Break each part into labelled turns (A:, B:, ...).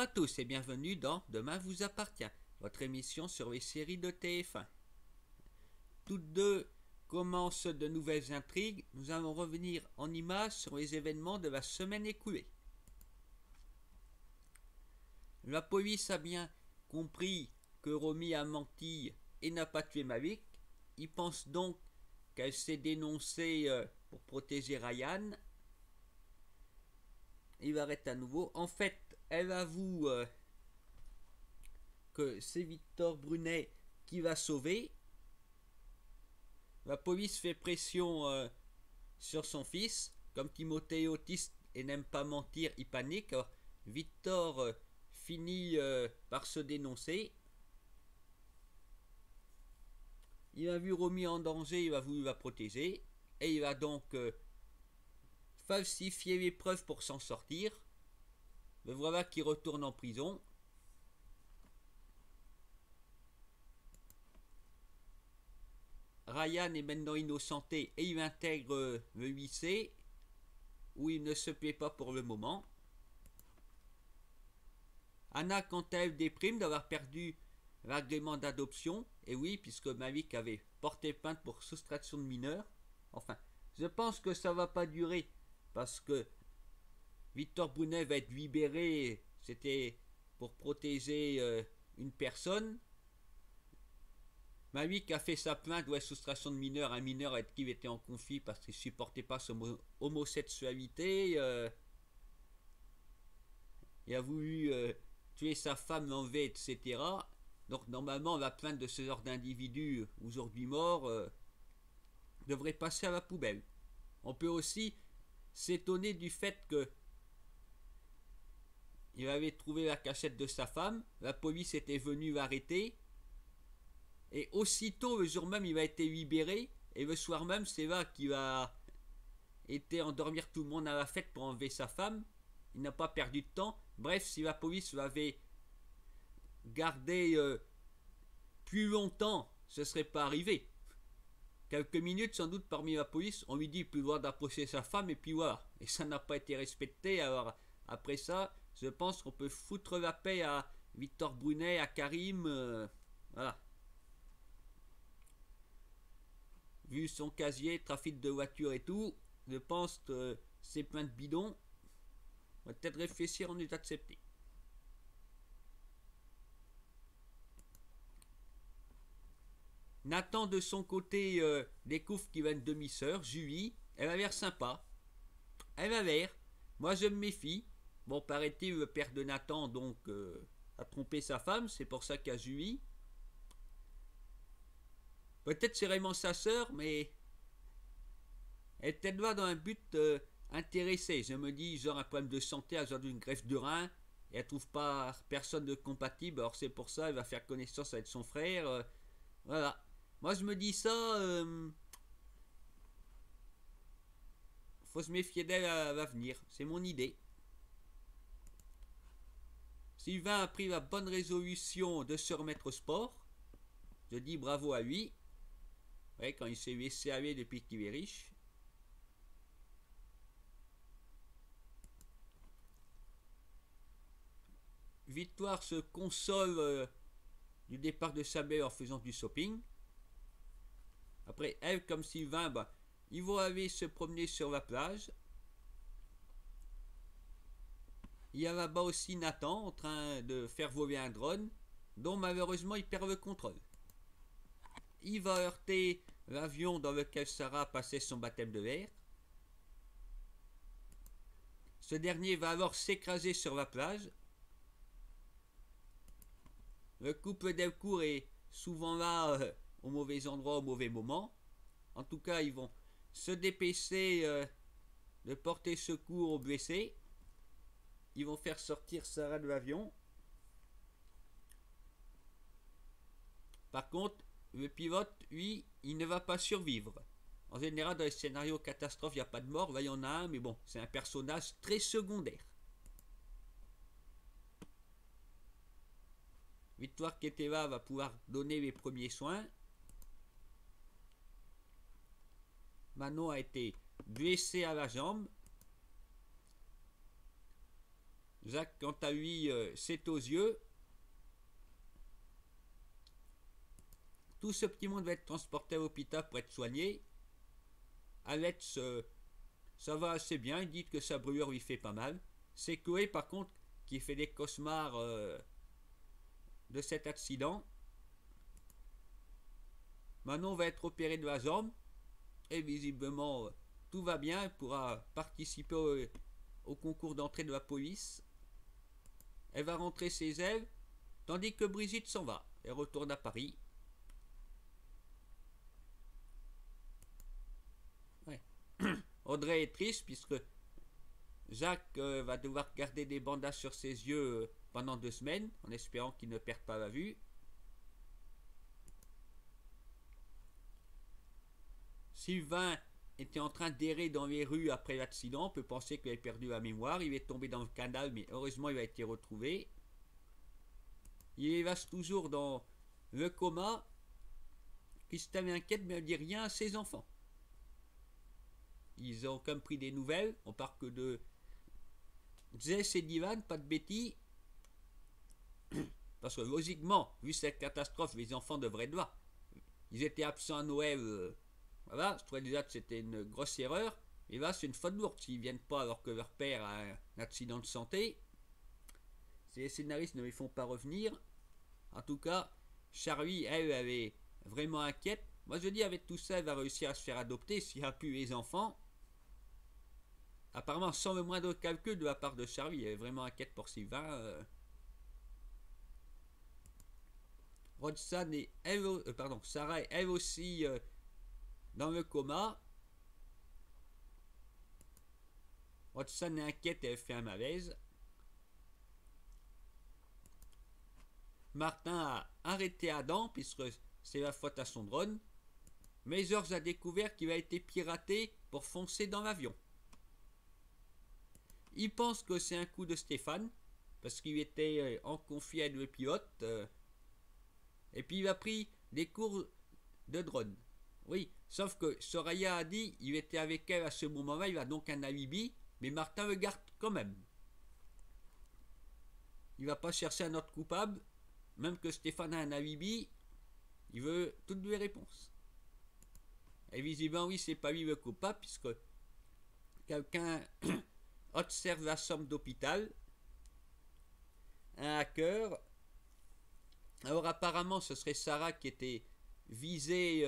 A: à tous et bienvenue dans Demain vous appartient, votre émission sur les séries de TF1. Toutes deux commencent de nouvelles intrigues. Nous allons revenir en images sur les événements de la semaine écoulée. La police a bien compris que Romy a menti et n'a pas tué Mavic. Ils pensent donc qu'elle s'est dénoncée pour protéger Ryan. Il arrête à nouveau. En fait, elle avoue que c'est Victor Brunet qui va sauver. La police fait pression sur son fils. Comme Timothée est autiste et n'aime pas mentir, il panique. Alors, Victor finit par se dénoncer. Il a vu Romy en danger, il a voulu la protéger. Et il va donc falsifier les preuves pour s'en sortir. Le voilà qui retourne en prison. Ryan est maintenant innocenté et il intègre le lycée où il ne se plaît pas pour le moment. Anna, quant à elle, déprime d'avoir perdu l'agrément d'adoption. Et oui, puisque Mavic avait porté plainte pour soustraction de mineurs. Enfin, je pense que ça va pas durer parce que Victor Brunet va être libéré. C'était pour protéger une personne. Mavic a fait sa plainte de soustraction de mineurs, un mineur avec qui il était en conflit parce qu'il ne supportait pas son homosexualité. Il a voulu tuer sa femme, l'enlever, etc. Donc normalement, la plainte de ce genre d'individu aujourd'hui mort devrait passer à la poubelle. On peut aussi s'étonner du fait que il avait trouvé la cachette de sa femme, la police était venue l'arrêter, et aussitôt, le jour même, il a été libéré, et le soir même, c'est là qu'il a été endormir tout le monde à la fête pour enlever sa femme. Il n'a pas perdu de temps. Bref, si la police l'avait gardé plus longtemps, ce ne serait pas arrivé. Quelques minutes, sans doute, parmi la police, on lui dit plus le droit d'approcher sa femme, et puis voilà. Et ça n'a pas été respecté, alors après ça, je pense qu'on peut foutre la paix à Victor Brunet, à Karim, voilà. Vu son casier, trafic de voitures et tout, je pense que c'est plein de bidons. On va peut-être réfléchir en est accepté. Nathan, de son côté, découvre qu'il a une demi-sœur, Julie. Elle a l'air sympa. Elle a l'air. Moi, je me méfie. Bon, paraît-il, le père de Nathan, donc, a trompé sa femme. C'est pour ça qu'il y a Julie. Peut-être c'est vraiment sa sœur, mais elle est peut-être là dans un but intéressé. Je me dis, genre un problème de santé, elle a besoin d'une greffe de rein, et elle trouve pas personne de compatible, alors c'est pour ça, elle va faire connaissance avec son frère. Voilà. Moi je me dis ça, faut se méfier d'elle à l'avenir. C'est mon idée. Sylvain a pris la bonne résolution de se remettre au sport. Je dis bravo à lui. Ouais, quand il s'est laissé aller depuis qu'il est riche. Victoire se console du départ de sa mère en faisant du shopping. Après, elle, comme Sylvain, ils vont aller se promener sur la plage. Il y a là-bas aussi Nathan en train de faire voler un drone, dont malheureusement il perd le contrôle. Il va heurter l'avion dans lequel Sarah passait son baptême de l'air. Ce dernier va alors s'écraser sur la plage. Le couple Delcourt est souvent là au mauvais endroit, au mauvais moment. En tout cas, ils vont se dépêcher de porter secours aux blessés. Ils vont faire sortir Sarah de l'avion. Par contre, le pilote, lui, il ne va pas survivre. En général, dans les scénarios catastrophes, il n'y a pas de mort. Là, il y en a un, mais bon, c'est un personnage très secondaire. Victoire Keteva va pouvoir donner les premiers soins. Manon a été blessé à la jambe. Jacques, quant à lui, c'est aux yeux. Tout ce petit monde va être transporté à l'hôpital pour être soigné. Alex, ça va assez bien. Il dit que sa brûlure lui fait pas mal. C'est Chloé, par contre, qui fait des cauchemars de cet accident. Manon va être opérée de la jambe. Et visiblement, tout va bien. Elle pourra participer au concours d'entrée de la police. Elle va rentrer chez elle. Tandis que Brigitte s'en va. Elle retourne à Paris. Ouais. Audrey est triste puisque Jacques va devoir garder des bandages sur ses yeux pendant 2 semaines en espérant qu'il ne perde pas la vue. Sylvain était en train d'errer dans les rues après l'accident. On peut penser qu'il avait perdu la mémoire. Il est tombé dans le canal, mais heureusement il a été retrouvé. Il reste toujours dans le coma. Christelle inquiète, mais elle ne dit rien à ses enfants. Ils ont comme pris des nouvelles. On parle que de Jess et d'Ivan, pas de Betty. Parce que logiquement, vu cette catastrophe, les enfants devraient être là. Ils étaient absents à Noël. Voilà, je trouvais déjà que c'était une grosse erreur. Et là, c'est une faute lourde s'ils ne viennent pas alors que leur père a un accident de santé. Les scénaristes ne les font pas revenir. En tout cas, Charlie, elle est vraiment inquiète. Moi, je dis, avec tout ça, elle va réussir à se faire adopter s'il n'y a plus les enfants. Apparemment, sans le moindre calcul de la part de Charlie, elle est vraiment inquiète pour Sylvain. Roxane et elle, Sarah est elle aussi dans le coma. Roxane est inquiète et elle fait un malaise. Martin a arrêté Adam puisque c'est la faute à son drone. Mais George a découvert qu'il a été piraté pour foncer dans l'avion. Il pense que c'est un coup de Stéphane parce qu'il était en conflit avec le pilote. Et puis il a pris des cours de drone. Oui, sauf que Soraya a dit il était avec elle à ce moment-là, il a donc un alibi, mais Martin le garde quand même. Il va pas chercher un autre coupable, même que Stéphane a un alibi, il veut toutes les réponses. Et visiblement, oui, c'est pas lui le coupable, puisque quelqu'un observe la chambre d'hôpital, un hacker. Alors apparemment, ce serait Sarah qui était visée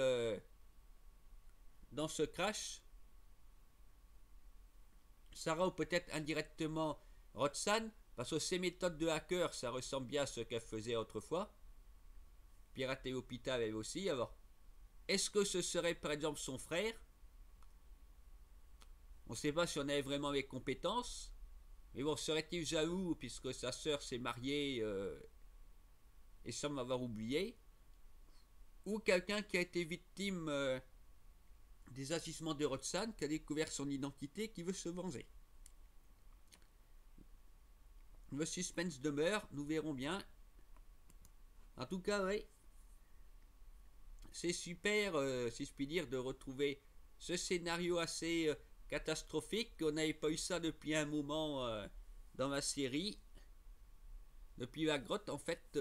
A: dans ce crash. Sarah ou peut-être indirectement Roxane, parce que ses méthodes de hacker, ça ressemble bien à ce qu'elle faisait autrefois. Pirater l'hôpital elle aussi. Alors, est-ce que ce serait par exemple son frère? On ne sait pas si on avait vraiment les compétences. Mais bon, serait-il jaloux puisque sa sœur s'est mariée et semble avoir oublié? Ou quelqu'un qui a été victime des agissements de Roxane, qui a découvert son identité, qui veut se venger. Le suspense demeure, nous verrons bien. En tout cas, oui. C'est super, si je puis dire, de retrouver ce scénario assez catastrophique. On n'avait pas eu ça depuis un moment dans la série. Depuis la grotte, en fait.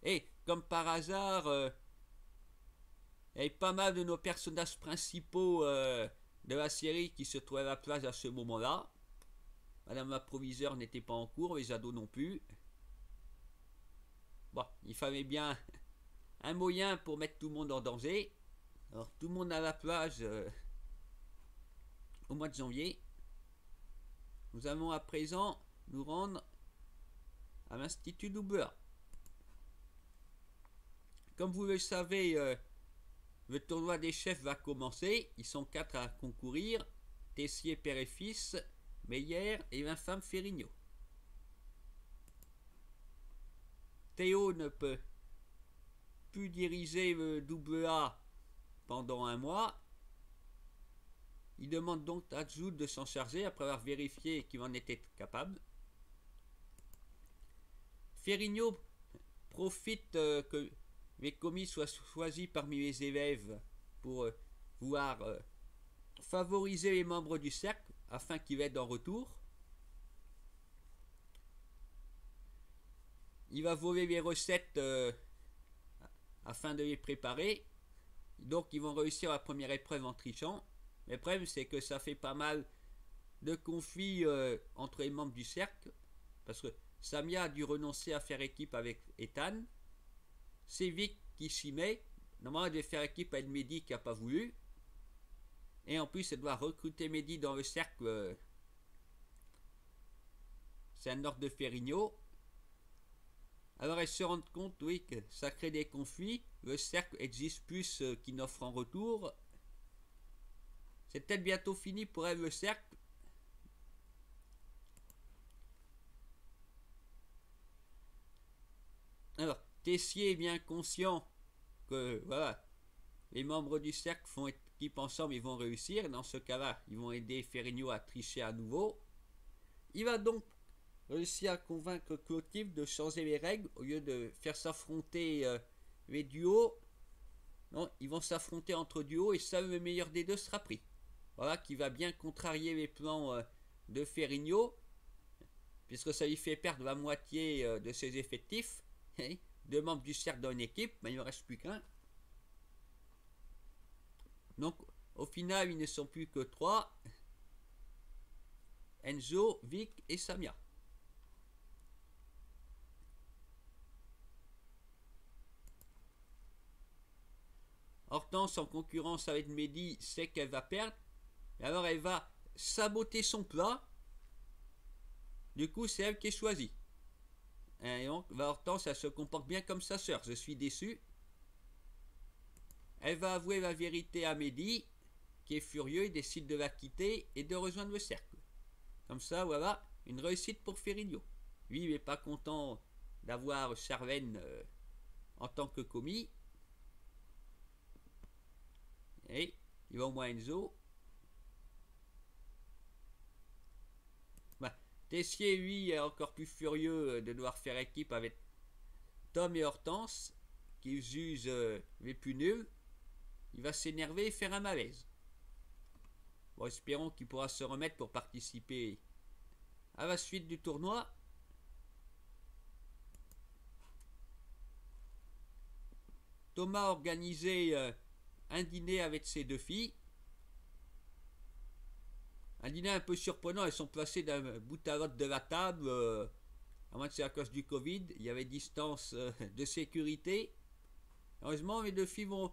A: Et comme par hasard, il y avait pas mal de nos personnages principaux de la série qui se trouvaient à la plage à ce moment-là. Madame la proviseure n'était pas en cours, les ados non plus. Bon, il fallait bien un moyen pour mettre tout le monde en danger. Alors tout le monde à la plage au mois de janvier. Nous allons à présent nous rendre à l'Institut d'Uber. Comme vous le savez, le tournoi des chefs va commencer. Ils sont 4 à concourir. Tessier, père et fils, Meyer et l'infâme Ferrigno. Théo ne peut plus diriger le AA pendant un mois. Il demande donc à Jude de s'en charger après avoir vérifié qu'il en était capable. Ferrigno profite que les commis soient choisis parmi les élèves pour pouvoir favoriser les membres du cercle afin qu'ils aident en retour. il va voler les recettes afin de les préparer. Donc ils vont réussir la première épreuve en trichant. Le problème c'est que ça fait pas mal de conflits entre les membres du cercle. Parce que Samia a dû renoncer à faire équipe avec Ethan. C'est Vic qui s'y met. Normalement elle devait faire équipe avec Mehdi qui n'a pas voulu. Et en plus elle doit recruter Mehdi dans le cercle. C'est un ordre de Ferrigno. Alors elles se rendent compte, oui, que ça crée des conflits. Le cercle existe plus qu'il n'offre en retour. C'est peut-être bientôt fini pour elle, le cercle. Alors, Tessier est bien conscient que, voilà, les membres du cercle font équipe ensemble, ils vont réussir. Dans ce cas-là, ils vont aider Ferrigno à tricher à nouveau. Il va donc réussir à convaincre Clotilde de changer les règles. Au lieu de faire s'affronter les duos, non, ils vont s'affronter entre duos et seul le meilleur des deux sera pris. Voilà, qui va bien contrarier les plans de Ferrigno, puisque ça lui fait perdre la moitié de ses effectifs. Deux membres du cercle dans une équipe, mais il ne reste plus qu'un. Donc, au final, ils ne sont plus que trois. Enzo, Vic et Samia. Hortense, en concurrence avec Mehdi, sait qu'elle va perdre. Et alors, elle va saboter son plat. Du coup, c'est elle qui est choisie. Et donc, Hortense, elle se comporte bien comme sa sœur. Je suis déçu. Elle va avouer la vérité à Mehdi, qui est furieux. Il décide de la quitter et de rejoindre le cercle. Comme ça, voilà, une réussite pour Ferrigno. Lui, il n'est pas content d'avoir Charlène en tant que commis. Et il va au moins Enzo. Bah, Tessier, lui, est encore plus furieux de devoir faire équipe avec Tom et Hortense, qui jugent les plus nuls. Il va s'énerver et faire un malaise. Bon, espérons qu'il pourra se remettre pour participer à la suite du tournoi. Thomas a organisé un dîner avec ses deux filles. Un dîner un peu surprenant, elles sont placées d'un bout à l'autre de la table. À moins que c'est à cause du Covid, il y avait distance de sécurité. Heureusement, les deux filles vont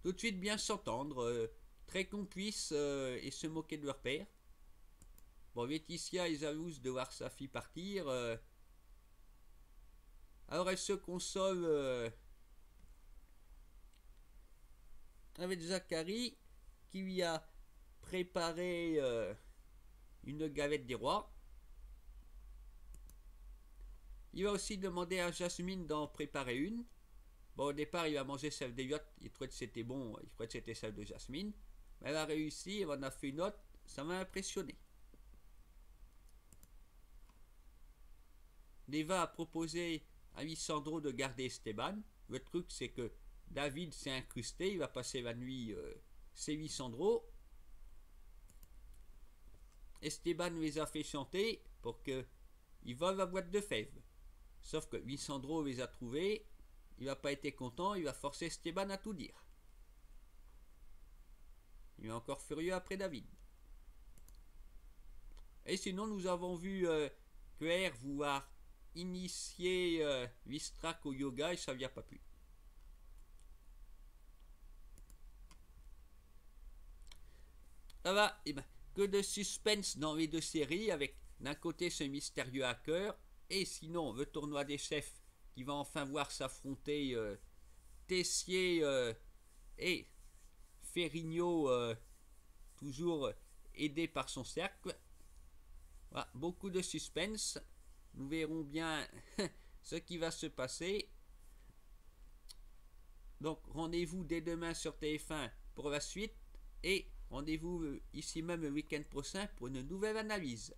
A: tout de suite bien s'entendre, très complices et se moquer de leur père. Bon, Laetitia est jalouse de voir sa fille partir. Alors elle se console avec Zacharie, qui lui a préparé une galette des rois. Il va aussi demander à Jasmine d'en préparer une. Bon, au départ, il a mangé celle d'Eliott, il trouvait que c'était bon, il trouvait que c'était celle de Jasmine. Mais elle a réussi, elle en a fait une autre, ça m'a impressionné. Neva a proposé à Lisandro de garder Esteban. Le truc, c'est que David s'est incrusté, il va passer la nuit chez Lisandro. Esteban les a fait chanter pour qu'ils volent la boîte de fèves. Sauf que Lisandro les a trouvés, il n'a pas été content, il va forcer Esteban à tout dire. Il est encore furieux après David. Et sinon, nous avons vu Claire vouloir initier Vistrak au yoga et ça ne lui a pas plu. Ça va, et ben, que de suspense dans les deux séries, avec d'un côté ce mystérieux hacker, et sinon le tournoi des chefs qui va enfin voir s'affronter Tessier et Ferrigno, toujours aidé par son cercle. Voilà, beaucoup de suspense. Nous verrons bien ce qui va se passer. Donc rendez-vous dès demain sur TF1 pour la suite et rendez-vous ici même le week-end prochain pour une nouvelle analyse.